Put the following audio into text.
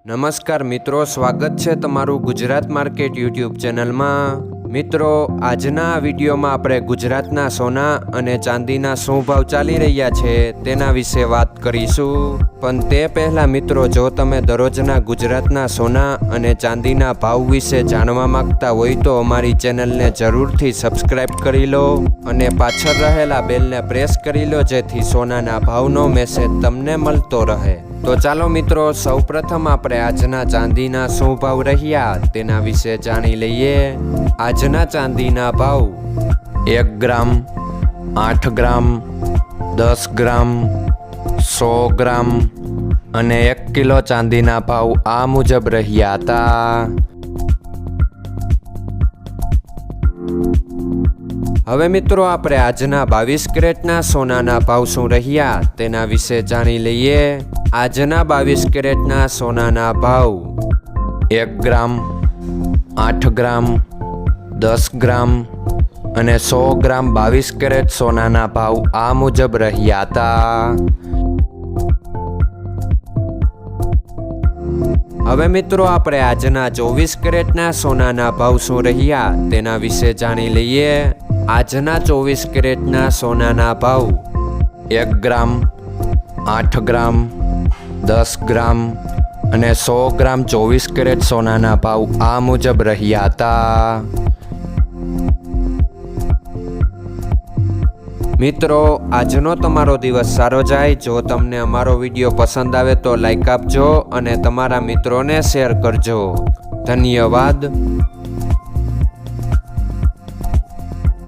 નમસ્કાર મિત્રો, સ્વાગત છે તમારું ગુજરાત માર્કેટ યુટ્યુબ ચેનલમાં। મિત્રો, આજના વિડીયોમાં આપણે ગુજરાતના સોના અને ચાંદીના શું ભાવ ચાલી રહ્યા છે તેના વિશે વાત કરીશું। પણ તે પહેલાં મિત્રો, જો તમે દરરોજના ગુજરાતના સોના અને ચાંદીના ભાવ વિશે જાણવા માંગતા હોય તો અમારી ચેનલને જરૂરથી સબસ્ક્રાઈબ કરી લો અને પાછળ રહેલા બેલને પ્રેસ કરી લો, જેથી સોનાના ભાવનો મેસેજ તમને મળતો રહે। તો ચાલો મિત્રો, સૌપ્રથમ આપણે આજના ચાંદીના શું ભાવ રહ્યા તેના વિશે જાણી લઈએ। આજના ચાંદીના ભાવ 1 ગ્રામ, 8 ગ્રામ, 10 ગ્રામ, 100 ગ્રામ અને 1 કિલો ચાંદીના ભાવ આ મુજબ રહ્યા હતા। હવે મિત્રો, આપણે આજના 22 કેરેટના સોનાના ભાવ શું રહ્યા તેના વિશે જાણી લઈએ। આજના 22 કેરેટના સોનાના ભાવ 1 ગ્રામ, 8 ગ્રામ, 10 ગ્રામ અને 100 ગ્રામ 22 કેરેટ સોનાના ભાવ આ મુજબ રહ્યા હતા। હવે મિત્રો, આપણે આજના 24 કેરેટના સોનાના ભાવ શું રહ્યા તેના વિશે જાણી લઈએ। આજના 24 કેરેટના સોનાના ભાવ 1 ગ્રામ, 8 ગ્રામ, 10 ગ્રામ અને 100 ગ્રામ 24 કેરેટ સોનાના ભાવ આ મુજબ રહ્યા હતા। મિત્રો, આજનો તમારો દિવસ સારો જાય। જો તમને અમારો વિડીયો પસંદ આવે તો લાઈક આપજો અને તમારા મિત્રોને શેર કરજો। ધન્યવાદ।